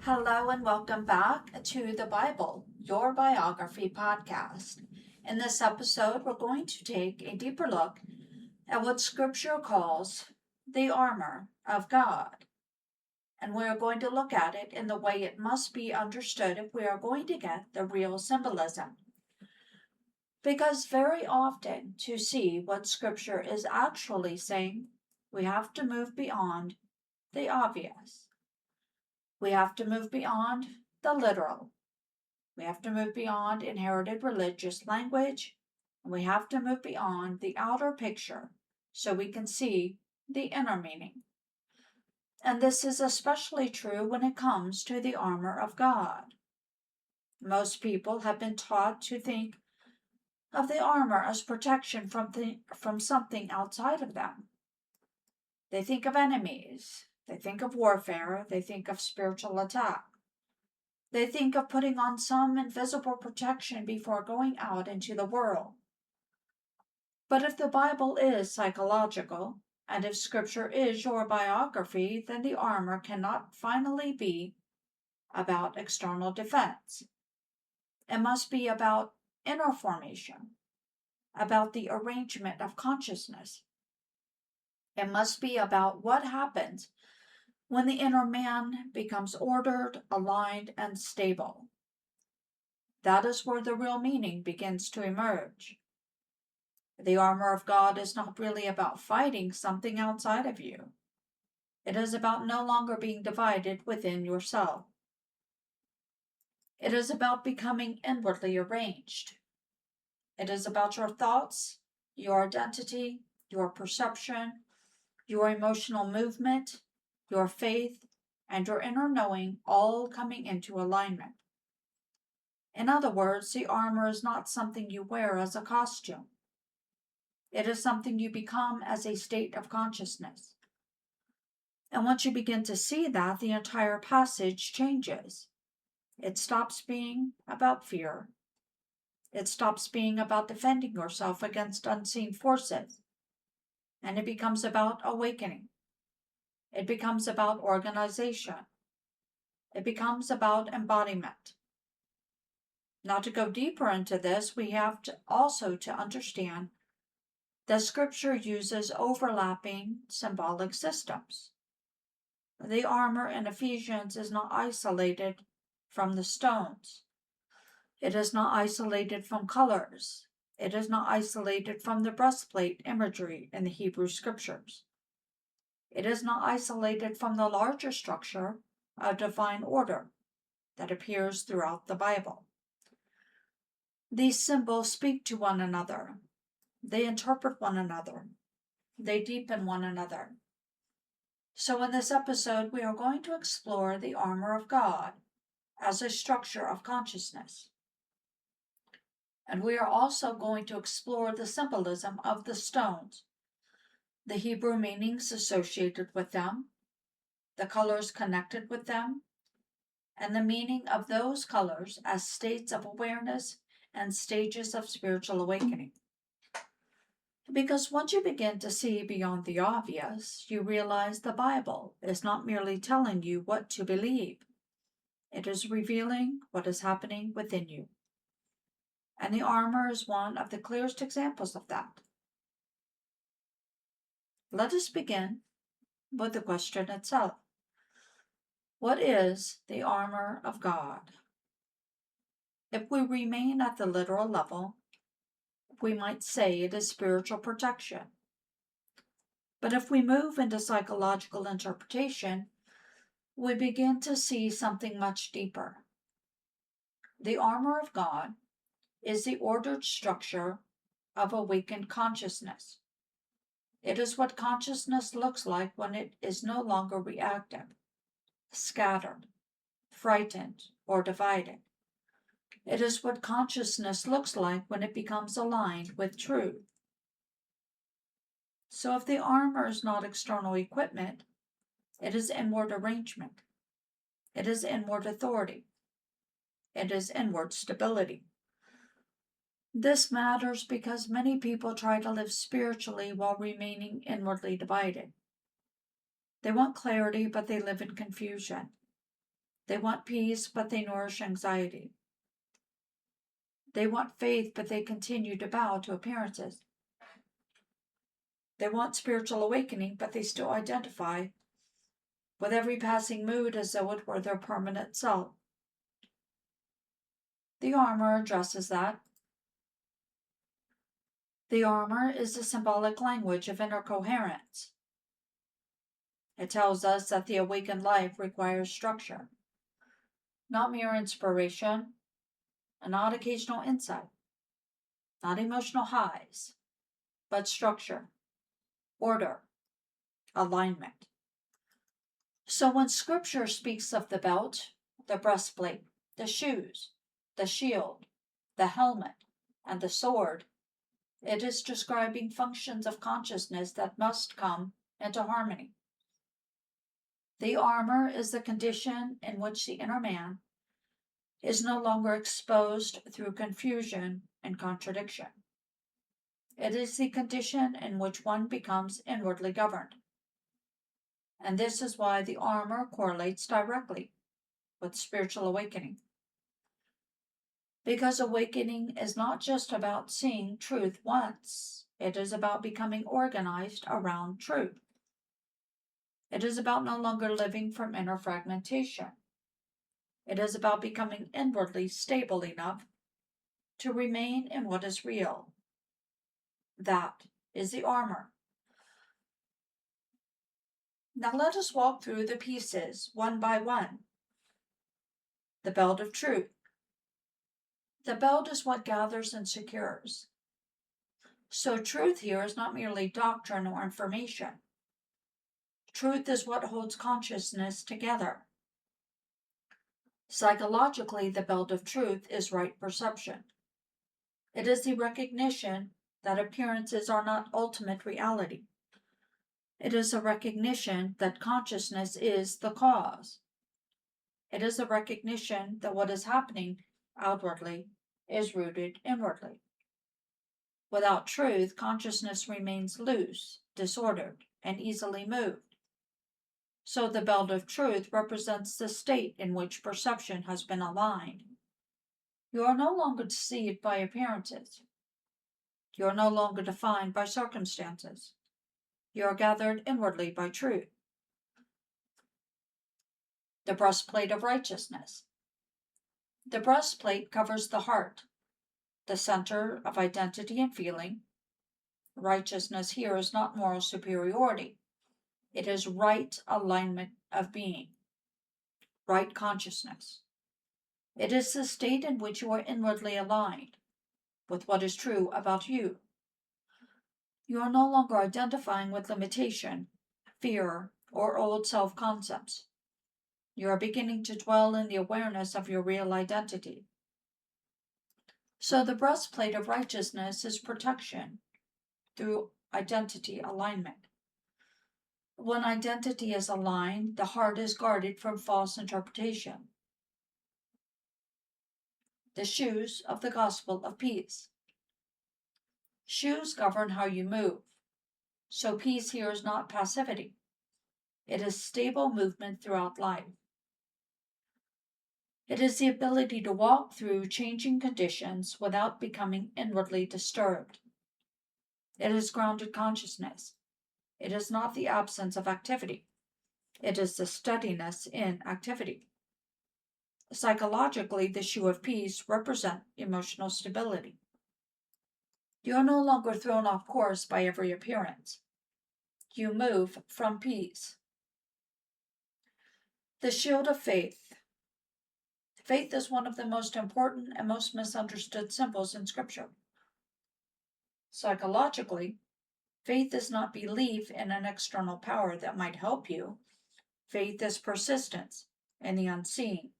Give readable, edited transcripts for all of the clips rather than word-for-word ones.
Hello and welcome back to the Bible, your Biography Podcast. In this episode, we're going to take a deeper look at what Scripture calls the armor of God. And we're going to look at it in the way it must be understood if we are going to get the real symbolism. Because very often, to see what Scripture is actually saying, we have to move beyond the obvious. We have to move beyond the literal. We have to move beyond inherited religious language. And we have to move beyond the outer picture so we can see the inner meaning. And this is especially true when it comes to the armor of God. Most people have been taught to think of the armor as protection from something outside of them. They think of enemies. They think of warfare. They think of spiritual attack. They think of putting on some invisible protection before going out into the world. But if the Bible is psychological, and if Scripture is your biography, then the armor cannot finally be about external defense. It must be about inner formation, about the arrangement of consciousness. It must be about what happens when the inner man becomes ordered, aligned, and stable. That is where the real meaning begins to emerge. The armor of God is not really about fighting something outside of you. It is about no longer being divided within yourself. It is about becoming inwardly arranged. It is about your thoughts, your identity, your perception, your emotional movement, your faith, and your inner knowing all coming into alignment. In other words, the armor is not something you wear as a costume. It is something you become as a state of consciousness. And once you begin to see that, the entire passage changes. It stops being about fear. It stops being about defending yourself against unseen forces. And it becomes about awakening. It becomes about organization. It becomes about embodiment. Now, to go deeper into this, we have to also understand that Scripture uses overlapping symbolic systems. The armor in Ephesians is not isolated from the stones. It is not isolated from colors. It is not isolated from the breastplate imagery in the Hebrew Scriptures. It is not isolated from the larger structure of divine order that appears throughout the Bible. These symbols speak to one another. They interpret one another. They deepen one another. So in this episode, we are going to explore the armor of God as a structure of consciousness. And we are also going to explore the symbolism of the stones, the Hebrew meanings associated with them, the colors connected with them, and the meaning of those colors as states of awareness and stages of spiritual awakening. Because once you begin to see beyond the obvious, you realize the Bible is not merely telling you what to believe. It is revealing what is happening within you. And the armor is one of the clearest examples of that. Let us begin with the question itself. What is the armor of God? If we remain at the literal level, we might say it is spiritual protection. But if we move into psychological interpretation, we begin to see something much deeper. The armor of God is the ordered structure of awakened consciousness. It is what consciousness looks like when it is no longer reactive, scattered, frightened, or divided. It is what consciousness looks like when it becomes aligned with truth. So if the armor is not external equipment, it is inward arrangement. It is inward authority. It is inward stability. This matters because many people try to live spiritually while remaining inwardly divided. They want clarity, but they live in confusion. They want peace, but they nourish anxiety. They want faith, but they continue to bow to appearances. They want spiritual awakening, but they still identify with every passing mood as though it were their permanent self. The armor addresses that. The armor is the symbolic language of inner coherence. It tells us that the awakened life requires structure, not mere inspiration, and not occasional insight, not emotional highs, but structure, order, alignment. So when Scripture speaks of the belt, the breastplate, the shoes, the shield, the helmet, and the sword, it is describing functions of consciousness that must come into harmony. The armor is the condition in which the inner man is no longer exposed through confusion and contradiction. It is the condition in which one becomes inwardly governed. And this is why the armor correlates directly with spiritual awakening. Because awakening is not just about seeing truth once, it is about becoming organized around truth. It is about no longer living from inner fragmentation. It is about becoming inwardly stable enough to remain in what is real. That is the armor. Now let us walk through the pieces one by one. The belt of truth. The belt is what gathers and secures. So truth here is not merely doctrine or information. Truth is what holds consciousness together. Psychologically, the belt of truth is right perception. It is the recognition that appearances are not ultimate reality. It is a recognition that consciousness is the cause. It is a recognition that what is happening outwardly is rooted inwardly. Without truth, consciousness remains loose, disordered, and easily moved. So the belt of truth represents the state in which perception has been aligned. You are no longer deceived by appearances. You are no longer defined by circumstances. You are gathered inwardly by truth. The breastplate of righteousness. The breastplate covers the heart, the center of identity and feeling. Righteousness here is not moral superiority. It is right alignment of being, right consciousness. It is the state in which you are inwardly aligned with what is true about you. You are no longer identifying with limitation, fear, or old self-concepts. You are beginning to dwell in the awareness of your real identity. So the breastplate of righteousness is protection through identity alignment. When identity is aligned, the heart is guarded from false interpretation. The shoes of the gospel of peace. Shoes govern how you move. So peace here is not passivity. It is stable movement throughout life. It is the ability to walk through changing conditions without becoming inwardly disturbed. It is grounded consciousness. It is not the absence of activity. It is the steadiness in activity. Psychologically, the shoe of peace represents emotional stability. You are no longer thrown off course by every appearance. You move from peace. The shield of faith. Faith is one of the most important and most misunderstood symbols in Scripture. Psychologically, faith is not belief in an external power that might help you. Faith is persistence in the unseen.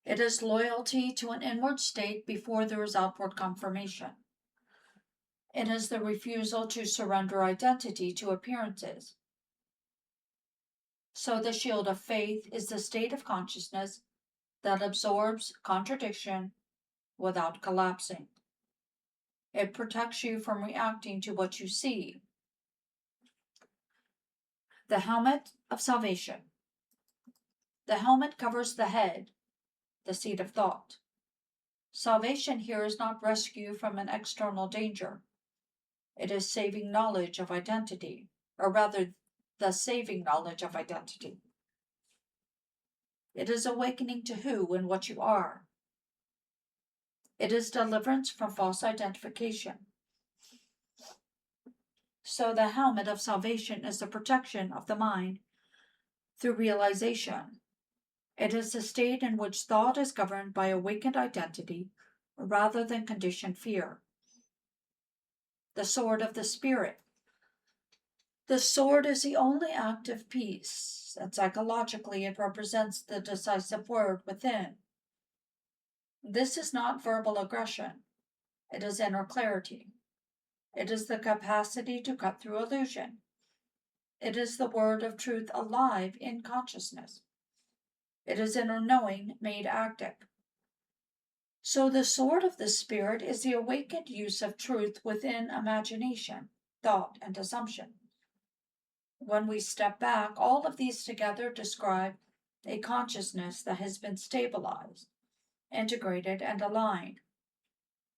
It is loyalty to an inward state before there is outward confirmation. It is the refusal to surrender identity to appearances. So the shield of faith is the state of consciousness that absorbs contradiction without collapsing. It protects you from reacting to what you see. The helmet of salvation. The helmet covers the head, the seat of thought. Salvation here is not rescue from an external danger. It is saving knowledge of identity, or rather, the saving knowledge of identity. It is awakening to who and what you are. It is deliverance from false identification. So the helmet of salvation is the protection of the mind through realization. It is the state in which thought is governed by awakened identity rather than conditioned fear. The sword of the Spirit. The sword is the only active piece, and psychologically it represents the decisive word within. This is not verbal aggression. It is inner clarity. It is the capacity to cut through illusion. It is the word of truth alive in consciousness. It is inner knowing made active. So the sword of the Spirit is the awakened use of truth within imagination, thought, and assumption. When we step back, all of these together describe a consciousness that has been stabilized, integrated, and aligned.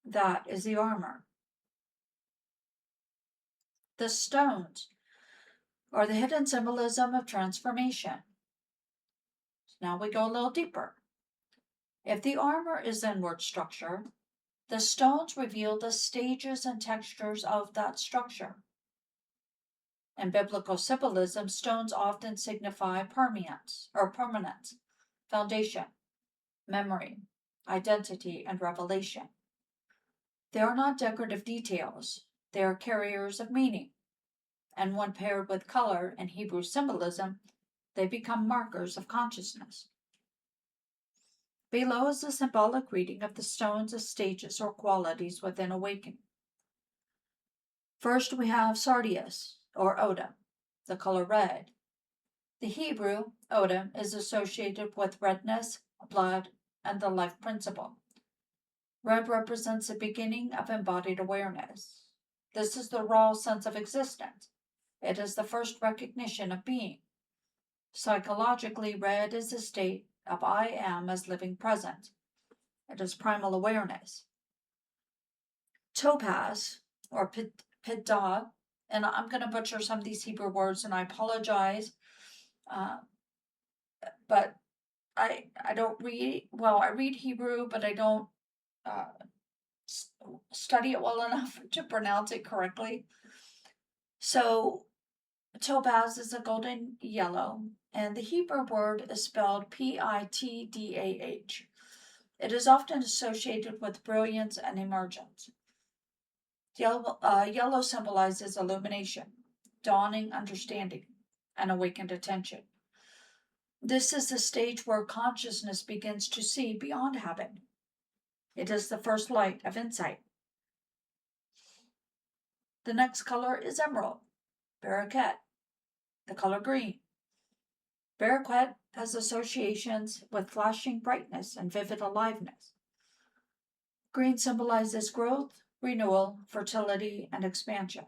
That is the armor. The stones are the hidden symbolism of transformation. Now we go a little deeper. If the armor is inward structure, the stones reveal the stages and textures of that structure. In biblical symbolism, stones often signify permanence, foundation, memory, identity, and revelation. They are not decorative details, they are carriers of meaning. And when paired with color in Hebrew symbolism, they become markers of consciousness. Below is a symbolic reading of the stones as stages or qualities within awakening. First, we have sardius, or odem, the color red. The Hebrew odem is associated with redness, blood, and the life principle. Red represents the beginning of embodied awareness. This is the raw sense of existence. It is the first recognition of being. Psychologically, red is a state of I am as living present. It is primal awareness. Topaz, or pidah, and I'm going to butcher some of these Hebrew words, and I apologize, but I don't read, well, I read Hebrew, but I don't study it well enough to pronounce it correctly. So topaz is a golden yellow, and the Hebrew word is spelled Pitdah. It is often associated with brilliance and emergence. Yellow symbolizes illumination, dawning understanding, and awakened attention. This is the stage where consciousness begins to see beyond habit. It is the first light of insight. The next color is emerald, Baraquet, the color green. Baraquet has associations with flashing brightness and vivid aliveness. Green symbolizes growth, renewal, fertility, and expansion.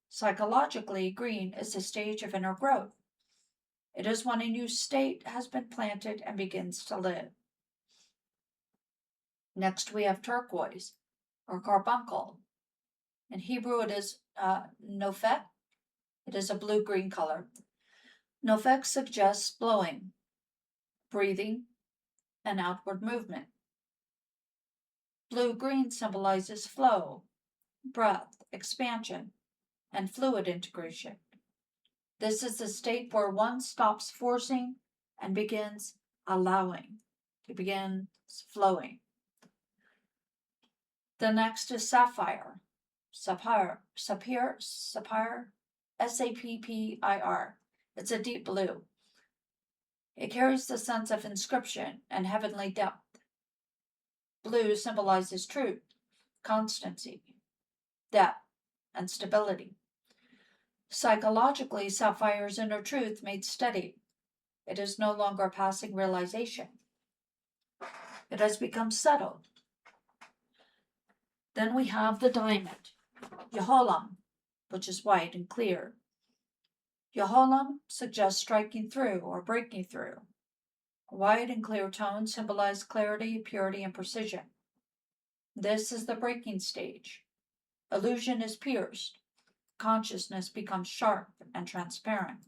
Psychologically, green is a stage of inner growth. It is when a new state has been planted and begins to live. Next, we have turquoise, or carbuncle. In Hebrew, it is nofek. It is a blue-green color. Nofek suggests blowing, breathing, and outward movement. Blue-green symbolizes flow, breath, expansion, and fluid integration. This is the state where one stops forcing and begins allowing, to begin flowing. The next is sapphire, Sappir, Sappir. It's a deep blue. It carries the sense of inscription and heavenly depth. Blue symbolizes truth, constancy, depth, and stability. Psychologically, sapphire's inner truth made steady. It is no longer a passing realization. It has become settled. Then we have the diamond, Yeholam, which is white and clear. Yeholam suggests striking through or breaking through. White and clear tones symbolize clarity, purity, and precision. This is the breaking stage. Illusion is pierced. Consciousness becomes sharp and transparent.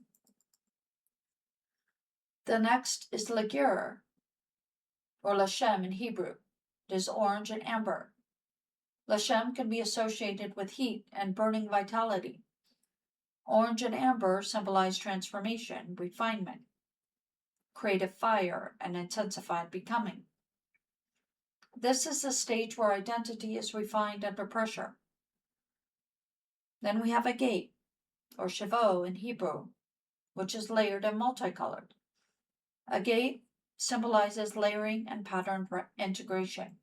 The next is Lagur, or Lashem in Hebrew. It is orange and amber. Lashem can be associated with heat and burning vitality. Orange and amber symbolize transformation, refinement, creative fire, and intensified becoming. This is the stage where identity is refined under pressure. Then we have Agate, or Shavot in Hebrew, which is layered and multicolored. Agate symbolizes layering and pattern integration.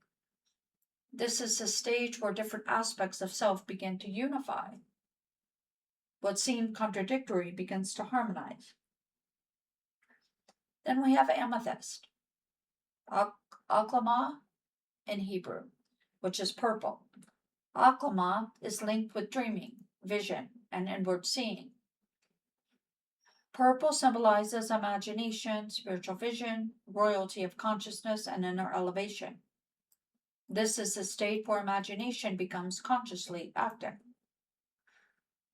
This is the stage where different aspects of self begin to unify. What seemed contradictory begins to harmonize. Then we have Amethyst, Aklama in Hebrew, which is purple. Aklama is linked with dreaming, vision, and inward seeing. Purple symbolizes imagination, spiritual vision, royalty of consciousness, and inner elevation. This is the state where imagination becomes consciously active.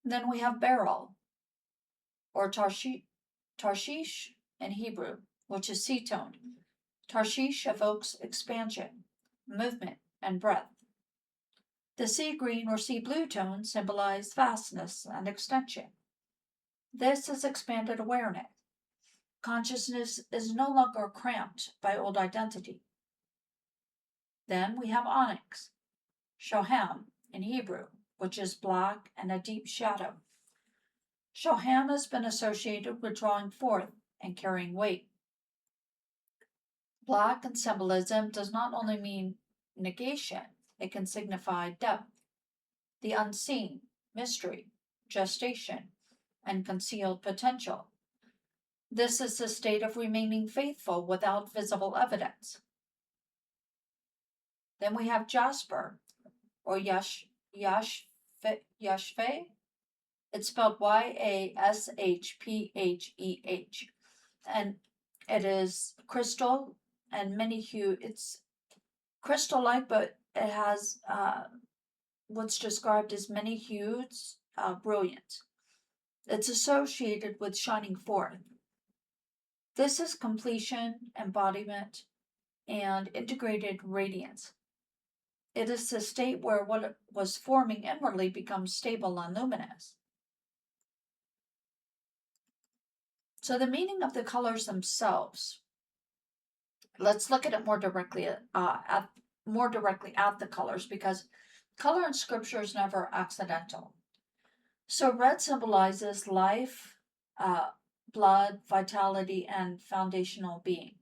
Then we have Beryl, or Tarshish in Hebrew, which is sea-toned. Tarshish evokes expansion, movement, and breadth. The sea green or sea blue tones symbolize vastness and extension. This is expanded awareness. Consciousness is no longer cramped by old identity. Then we have onyx, shoham in Hebrew, which is black and a deep shadow. Shoham has been associated with drawing forth and carrying weight. Black in symbolism does not only mean negation, it can signify depth, the unseen, mystery, gestation, and concealed potential. This is the state of remaining faithful without visible evidence. Then we have jasper, or yashve. It's spelled Yashpheh, and it is crystal and many hue. It's crystal-like, but it has what's described as many hues, brilliance. It's associated with shining forth. This is completion, embodiment, and integrated radiance. It is the state where what was forming inwardly becomes stable and luminous. So the meaning of the colors themselves. Let's look at it more directly at the colors, because color in scripture is never accidental. So red symbolizes life, blood, vitality, and foundational being.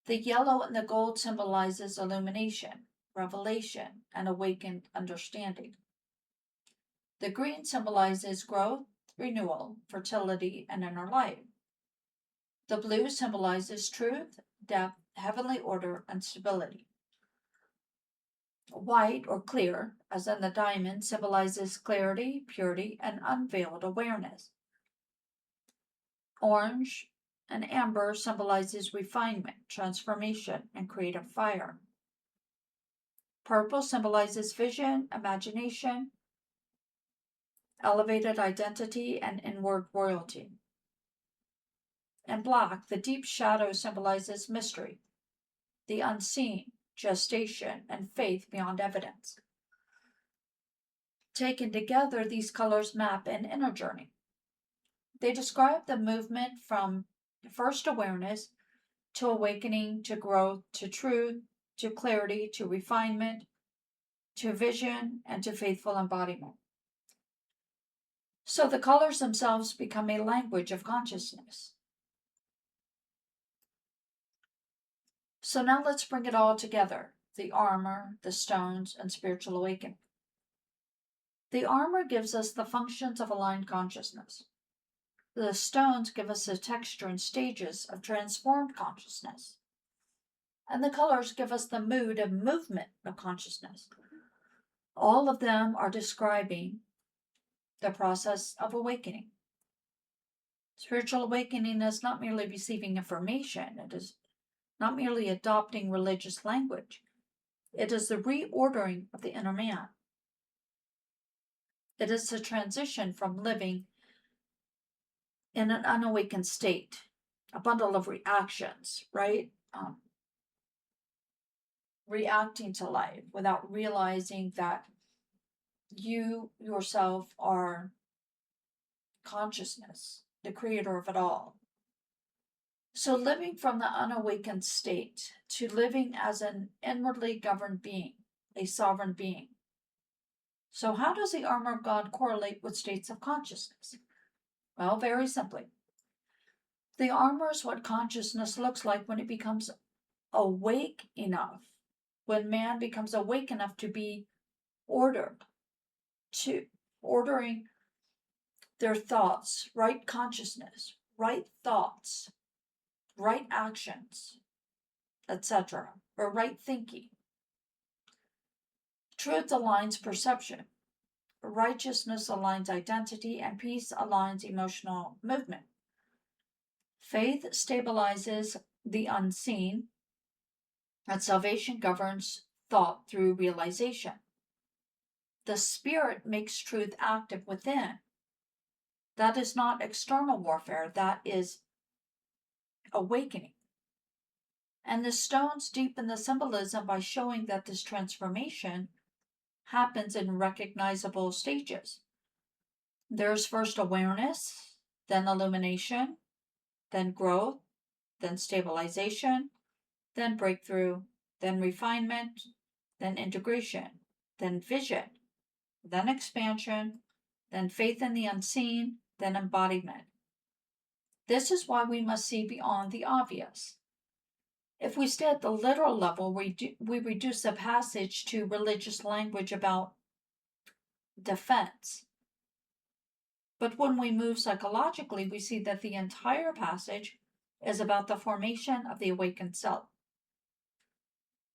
The yellow and the gold symbolizes illumination, revelation, and awakened understanding. The green symbolizes growth, renewal, fertility, and inner life. The blue symbolizes truth, depth, heavenly order, and stability. White, or clear, as in the diamond, symbolizes clarity, purity, and unveiled awareness. Orange and amber symbolizes refinement, transformation, and creative fire. Purple symbolizes vision, imagination, elevated identity, and inward royalty. And black, the deep shadow, symbolizes mystery, the unseen, gestation, and faith beyond evidence. Taken together, these colors map an inner journey. They describe the movement from first awareness to awakening, to growth, to truth, to clarity, to refinement, to vision, and to faithful embodiment. So the colors themselves become a language of consciousness. So now let's bring it all together: the armor, the stones, and spiritual awakening. The armor gives us the functions of aligned consciousness. The stones give us the texture and stages of transformed consciousness. And the colors give us the mood and movement of consciousness. All of them are describing the process of awakening. Spiritual awakening is not merely receiving information, it is not merely adopting religious language. It is the reordering of the inner man. It is the transition from living in an unawakened state, a bundle of reactions, right? Reacting to life without realizing that you yourself are consciousness, the creator of it all. So living from the unawakened state to living as an inwardly governed being, a sovereign being. So how does the armor of God correlate with states of consciousness? Well, very simply. The armor is what consciousness looks like when it becomes awake enough, when man becomes awake enough to be ordered, to ordering their thoughts, right consciousness, right thoughts, right actions, etc., or right thinking. Truth aligns perception, righteousness aligns identity, and peace aligns emotional movement. Faith stabilizes the unseen, and salvation governs thought through realization. The Spirit makes truth active within. That is not external warfare, that is awakening. And the stones deepen the symbolism by showing that this transformation happens in recognizable stages. There's first awareness, then illumination, then growth, then stabilization, then breakthrough, then refinement, then integration, then vision, then expansion, then faith in the unseen, then embodiment. This is why we must see beyond the obvious. If we stay at the literal level, we reduce the passage to religious language about defense. But when we move psychologically, we see that the entire passage is about the formation of the awakened self.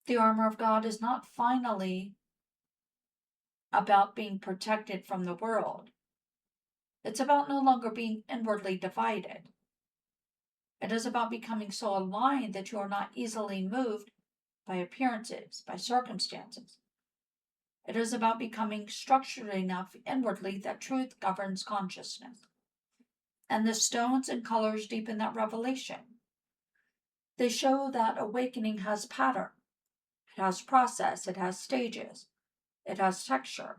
The armor of God is not finally about being protected from the world. It's about no longer being inwardly divided. It is about becoming so aligned that you are not easily moved by appearances, by circumstances. It is about becoming structured enough inwardly that truth governs consciousness. And the stones and colors deepen that revelation. They show that awakening has pattern, it has process, it has stages, it has texture.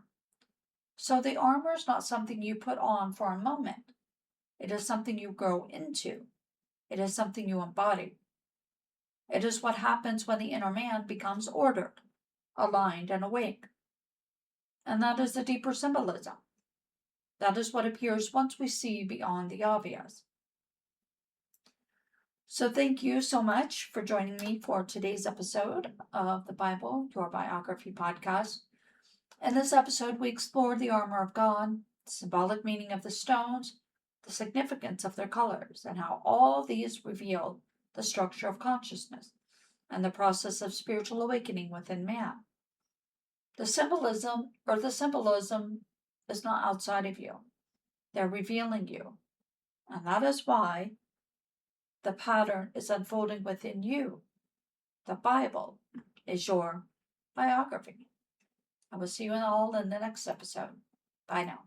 So the armor is not something you put on for a moment. It is something you grow into. It is something you embody. It is what happens when the inner man becomes ordered, aligned, and awake. And that is the deeper symbolism. That is what appears once we see beyond the obvious. So thank you so much for joining me for today's episode of the Bible, Your Biography Podcast. In this episode, we explored the armor of God, the symbolic meaning of the stones, the significance of their colors, and how all these reveal the structure of consciousness and the process of spiritual awakening within man. The symbolism is not outside of you. They're revealing you. And that is why the pattern is unfolding within you. The Bible is your biography. I will see you all in the next episode. Bye now.